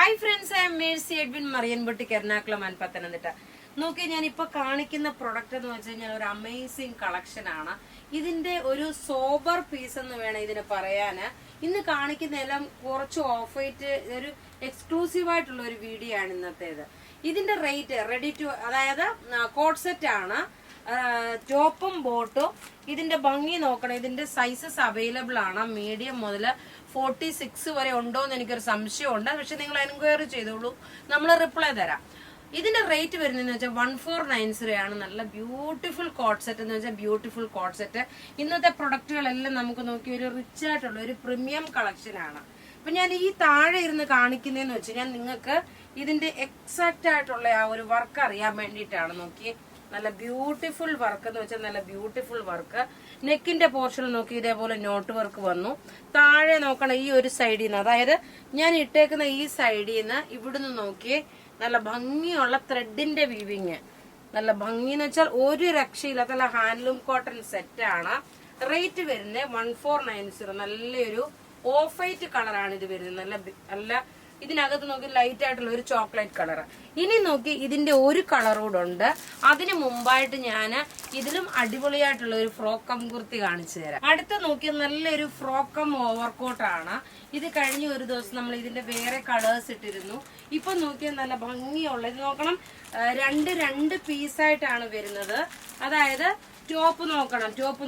Hi friends, I am Mercy Edwin Mariyanpotti Ernakulam and Pathanamthitta. നോക്കി, ഞാനിപ്പോ കാണിക്കുന്ന പ്രൊഡക്റ്റ് എന്ന് വെച്ച് കഴിഞ്ഞാൽ ഒരു അമേസിങ് കളക്ഷൻ ആണ്. ഇതിന്റെ ഒരു സോബർ പീസ് എന്ന് വേണം ഇതിന് പറയാന്. ഇന്ന് കാണിക്കുന്ന എല്ലാം കുറച്ച് ഓഫ് വൈറ്റ് ഒരു എക്സ്ക്ലൂസീവ് ആയിട്ടുള്ള ഒരു വീഡിയോ ആണ് ഇന്നത്തേത്. ഇതിന്റെ റേറ്റ് റെഡി ടു, അതായത് കോഡ് സെറ്റ് ആണ്, ടോപ്പും ബോട്ടും. ഇതിന്റെ ഭംഗി നോക്കണം. ഇതിന്റെ സൈസസ് അവൈലബിൾ ആണ്. മീഡിയം മുതൽ 46 വരെ ഉണ്ടോ എന്ന് എനിക്കൊരു സംശയമുണ്ട്. പക്ഷെ നിങ്ങൾ എൻക്വയറി ചെയ്തോളൂ, നമ്മൾ റിപ്ലൈ തരാം. ഇതിന്റെ റേറ്റ് വരുന്നതെന്ന് വെച്ചാൽ 1490 ആണ്. നല്ല ബ്യൂട്ടിഫുൾ കോഡ് സെറ്റ് എന്ന് വെച്ചാൽ ബ്യൂട്ടിഫുൾ കോഡ് സെറ്റ്. ഇന്നത്തെ പ്രൊഡക്റ്റുകളെല്ലാം നമുക്ക് നോക്കി ഒരു റിച്ച് ആയിട്ടുള്ള ഒരു പ്രീമിയം കളക്ഷൻ ആണ്. അപ്പൊ ഞാൻ ഈ താഴെ ഇരുന്ന് കാണിക്കുന്നതെന്ന് വെച്ച് കഴിഞ്ഞാൽ നിങ്ങൾക്ക് ഇതിന്റെ എക്സാക്ട് ആയിട്ടുള്ള ആ ഒരു വർക്ക് അറിയാൻ വേണ്ടിയിട്ടാണ്. നോക്കി, നല്ല ബ്യൂട്ടിഫുൾ വർക്ക് എന്ന് വെച്ചാൽ നല്ല ബ്യൂട്ടിഫുൾ വർക്ക്. നെക്കിന്റെ പോർഷൻ നോക്കി ഇതേപോലെ നോട്ട് വർക്ക് വന്നു. താഴെ നോക്കണം, ഈ ഒരു സൈഡിൽ നിന്ന്, അതായത് ഞാൻ ഇട്ടേക്കുന്ന ഈ സൈഡിൽ നിന്ന് ഇവിടുന്ന് നോക്കി നല്ല ഭംഗിയുള്ള ത്രെഡിന്റെ വീവിങ്. നല്ല ഭംഗി എന്ന് വെച്ചാൽ ഒരു രക്ഷയില്ലാത്ത നല്ല ഹാൻഡ്ലൂം കോട്ടൺ സെറ്റ് ആണ്. റേറ്റ് വരുന്നത് 1490. നല്ലൊരു ഓഫ് വൈറ്റ് കളറാണ് ഇത് വരുന്നത്. നല്ല ഇതിനകത്ത് നോക്കി ലൈറ്റ് ആയിട്ടുള്ള ഒരു ചോക്ലേറ്റ് കളർ. ഇനി നോക്കി ഇതിന്റെ ഒരു കളർ കൂടെ ഉണ്ട്. അതിന് മുമ്പായിട്ട് ഞാൻ ഇതിലും അടിപൊളിയായിട്ടുള്ള ഒരു ഫ്രോക്കം കുർത്തി കാണിച്ചു തരാം. അടുത്ത നോക്കി നല്ലൊരു ഫ്രോക്കം ഓവർകോട്ടാണ്. ഇത് കഴിഞ്ഞ ഒരു ദിവസം നമ്മൾ ഇതിന്റെ വേറെ കളേഴ്സ് ഇട്ടിരുന്നു. ഇപ്പൊ നോക്കിയാൽ നല്ല ഭംഗിയുള്ള, ഇത് നോക്കണം, രണ്ട് പീസായിട്ടാണ് വരുന്നത്. അതായത് ടോപ്പ്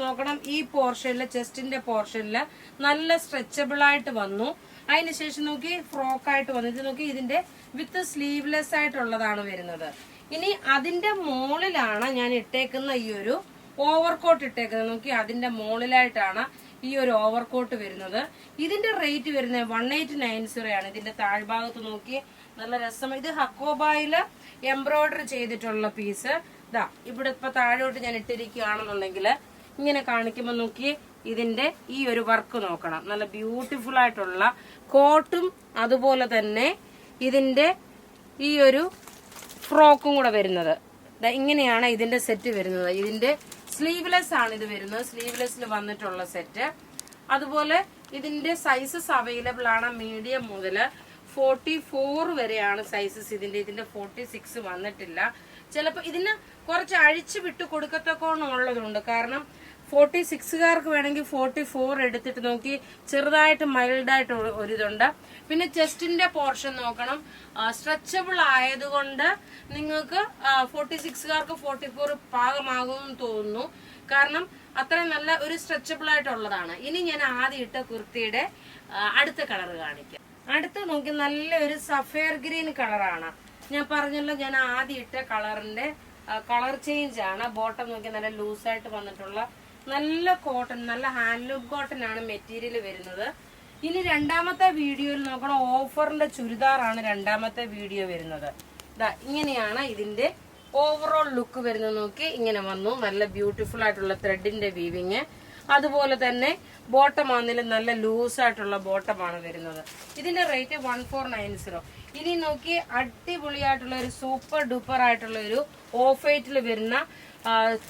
നോക്കണം. ഈ പോർഷനില്, ചെസ്റ്റിന്റെ പോർഷനില് നല്ല സ്ട്രെച്ചബിൾ ആയിട്ട് വന്നു. അതിനുശേഷം നോക്കി ഫ്രോക്കായിട്ട് വന്നു. ഇത് നോക്കി ഇതിന്റെ വിത്ത് സ്ലീവ്ലെസ് ആയിട്ടുള്ളതാണ് വരുന്നത്. ഇനി അതിന്റെ മുകളിലാണ് ഞാൻ ഇട്ടേക്കുന്ന ഈ ഒരു ഓവർകോട്ട് ഇട്ടേക്കുന്നത്. നോക്കി, അതിന്റെ മുകളിലായിട്ടാണ് ഈ ഒരു ഓവർകോട്ട് വരുന്നത്. ഇതിന്റെ റേറ്റ് വരുന്നത് 1890 ആണ്. ഇതിന്റെ താഴ്ഭാഗത്ത് നോക്കി നല്ല രസം. ഇത് ഹക്കോബായില് എംബ്രോയിഡറി ചെയ്തിട്ടുള്ള പീസ്. ഇതാ ഇവിടെ ഇപ്പൊ താഴോട്ട് ഞാൻ ഇട്ടിരിക്കുകയാണെന്നുണ്ടെങ്കിൽ ഇങ്ങനെ കാണിക്കുമ്പോൾ നോക്കി ഇതിന്റെ ഈ ഒരു വർക്ക് നോക്കണം. നല്ല ബ്യൂട്ടിഫുൾ ആയിട്ടുള്ള കോട്ടും അതുപോലെ തന്നെ ഇതിന്റെ ഈ ഒരു ഫ്രോക്കും കൂടെ വരുന്നത്. ഇങ്ങനെയാണ് ഇതിന്റെ സെറ്റ് വരുന്നത്. ഇതിന്റെ സ്ലീവ്ലെസ് ആണ് ഇത് വരുന്നത്. സ്ലീവ്ലെസ്സിൽ വന്നിട്ടുള്ള സെറ്റ്. അതുപോലെ ഇതിന്റെ സൈസസ് അവൈലബിൾ ആണ്. മീഡിയം മുതൽ 44 വരെയാണ് സൈസസ്. ഇതിന്റെ 46 വന്നിട്ടില്ല. ചിലപ്പോൾ ഇതിന് കുറച്ച് അഴിച്ചു വിട്ട് കൊടുക്കത്തക്കോണമുള്ളതുണ്ട്. കാരണം 46കാർക്ക് വേണമെങ്കിൽ 44 എടുത്തിട്ട് നോക്കി ചെറുതായിട്ട് മൈൽഡായിട്ട് ഒരിതുണ്ട്. പിന്നെ ചെസ്റ്റിന്റെ പോർഷൻ നോക്കണം, സ്ട്രെച്ചബിൾ ആയതുകൊണ്ട് നിങ്ങൾക്ക് 46കാർക്ക് 44 പാകമാകുമെന്ന് തോന്നുന്നു. കാരണം അത്രയും നല്ല ഒരു സ്ട്രെച്ചബിൾ ആയിട്ടുള്ളതാണ്. ഇനി ഞാൻ ആദ്യം ഇട്ട കുർത്തിയുടെ അടുത്ത കളർ കാണിക്കാം. അടുത്ത് നോക്കി നല്ലൊരു സഫയർ ഗ്രീൻ കളറാണ്. ഞാൻ പറഞ്ഞല്ലോ, ഞാൻ ആദ്യം ഇട്ട കളറിന്റെ കളർ ചേഞ്ച് ആണ്. ബോട്ടം നോക്കി നല്ല ലൂസായിട്ട് വന്നിട്ടുള്ള നല്ല കോട്ടൺ, നല്ല ഹാൻഡ്ലൂം കോട്ടൺ ആണ് മെറ്റീരിയൽ വരുന്നത്. ഇനി രണ്ടാമത്തെ വീഡിയോയിൽ നോക്കണം, ഓഫറിന്റെ ചുരിദാറാണ് രണ്ടാമത്തെ വീഡിയോ വരുന്നത്. ഇങ്ങനെയാണ് ഇതിന്റെ ഓവറോൾ ലുക്ക് വരുന്നത്. നോക്കി, ഇങ്ങനെ വന്നു. നല്ല ബ്യൂട്ടിഫുൾ ആയിട്ടുള്ള ത്രെഡിന്റെ വീവിങ്. അതുപോലെ തന്നെ ബോട്ടം ആണെങ്കിലും നല്ല ലൂസായിട്ടുള്ള ബോട്ടമാണ് വരുന്നത്. ഇതിന്റെ റേറ്റ് 1490. ഇനി നോക്കി അടിപൊളിയായിട്ടുള്ള ഒരു സൂപ്പർ ഡൂപ്പർ ആയിട്ടുള്ള ഒരു ഓഫ് വൈറ്റിൽ വരുന്ന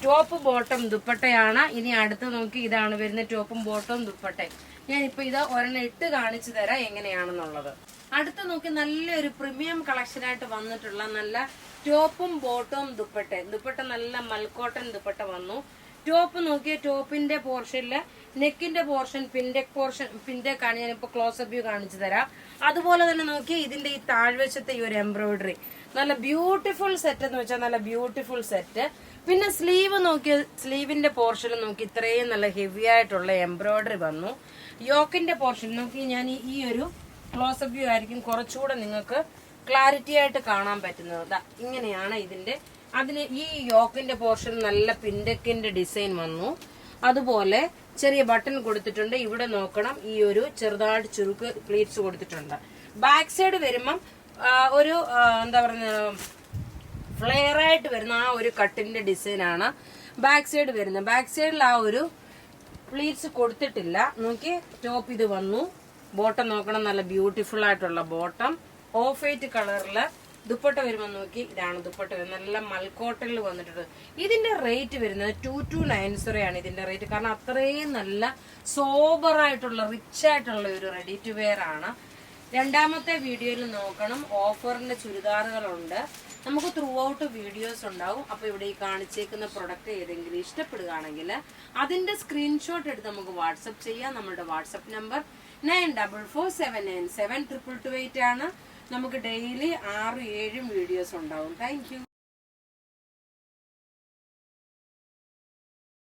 ടോപ്പ് ബോട്ടം ദുപ്പട്ടയാണ്. ഇനി അടുത്ത് നോക്കി ഇതാണ് വരുന്നത്, ടോപ്പും ബോട്ടവും ദുപ്പട്ടയും. ഞാനിപ്പോ ഇത് ഒരെണ്ണം ഇട്ട് കാണിച്ചു തരാം എങ്ങനെയാണെന്നുള്ളത്. അടുത്ത് നോക്കി നല്ലൊരു പ്രീമിയം കളക്ഷൻ ആയിട്ട് വന്നിട്ടുള്ള നല്ല ടോപ്പും ബോട്ടവും ദുപ്പട്ടയും. ദുപ്പട്ട നല്ല മൽക്കോട്ടൻ ദുപ്പട്ട വന്നു. ടോപ്പ് നോക്കിയ ടോപ്പിന്റെ പോർഷനില് നെക്കിന്റെ പോർഷൻ പിൻഡെക്കാണ്. ഞാനിപ്പോ ക്ലോസപ്പ് വ്യൂ കാണിച്ചു തരാം. അതുപോലെ തന്നെ നോക്കി ഇതിന്റെ ഈ താഴ്വശത്തെ ഈ ഒരു എംബ്രോയിഡറി നല്ല ബ്യൂട്ടിഫുൾ സെറ്റ് എന്ന് വെച്ചാൽ നല്ല ബ്യൂട്ടിഫുൾ സെറ്റ്. പിന്നെ സ്ലീവ് നോക്കിയ സ്ലീവിന്റെ പോർഷനിൽ നോക്കി ഇത്രയും നല്ല ഹെവി ആയിട്ടുള്ള എംബ്രോയിഡറി വന്നു. യോക്കിന്റെ പോർഷൻ നോക്കി ഞാൻ ഈ ഒരു ക്ലോസപ്പ് വ്യൂ ആയിരിക്കും കുറച്ചുകൂടെ നിങ്ങൾക്ക് ക്ലാരിറ്റി ആയിട്ട് കാണാൻ പറ്റുന്നത്. ഇങ്ങനെയാണ് ഇതിന്റെ. അതിന് ഈ യോക്കിന്റെ പോർഷൻ നല്ല പിൻഡെക്കിന്റെ ഡിസൈൻ വന്നു. അതുപോലെ ചെറിയ ബട്ടൺ കൊടുത്തിട്ടുണ്ട്. ഇവിടെ നോക്കണം, ഈ ഒരു ചെറുതായിട്ട് ചുരുക്ക് പ്ലീറ്റ്സ് കൊടുത്തിട്ടുണ്ട്. ബാക്ക് സൈഡ് വരുമ്പം ഒരു എന്താ പറയുക, ഫ്ലെയർ ആയിട്ട് വരുന്ന ആ ഒരു കട്ടിന്റെ ഡിസൈൻ ആണ് ബാക്ക് സൈഡ് വരുന്നത്. ബാക്ക് സൈഡിൽ ആ ഒരു പ്ലീറ്റ്സ് കൊടുത്തിട്ടില്ല. നോക്കി, ടോപ്പ് ഇത് വന്നു. ബോട്ടം നോക്കണം, നല്ല ബ്യൂട്ടിഫുൾ ആയിട്ടുള്ള ബോട്ടം. ഓഫ് വൈറ്റ് കളറില് ദുപ്പട്ട വരുമ്പോൾ നോക്കി, ഇതാണ് ദുപ്പട്ട വരുന്നത്. നല്ല മൽക്കോട്ടനിൽ വന്നിട്ടുണ്ട്. ഇതിന്റെ റേറ്റ് വരുന്നത് 2290 ആണ് ഇതിന്റെ റേറ്റ്. കാരണം അത്രയും നല്ല സോബർ ആയിട്ടുള്ള റിച്ച് ആയിട്ടുള്ള ഒരു റെഡി ടു വെയർ ആണ്. രണ്ടാമത്തെ വീഡിയോയിൽ നോക്കണം, ഓഫറിന്റെ ചുരിദാറുകളുണ്ട്. നമുക്ക് ത്രൂ ഔട്ട് വീഡിയോസ് ഉണ്ടാവും. അപ്പൊ ഇവിടെ ഈ കാണിച്ചേക്കുന്ന പ്രൊഡക്റ്റ് ഏതെങ്കിലും ഇഷ്ടപ്പെടുകയാണെങ്കിൽ അതിന്റെ സ്ക്രീൻഷോട്ട് എടുത്ത് നമുക്ക് വാട്സപ്പ് ചെയ്യാം. നമ്മുടെ വാട്സപ്പ് നമ്പർ 9447972228 ആണ്. നമുക്ക് ഡെയിലി 6-7 വീഡിയോസ് ഉണ്ടാവും. Thank you.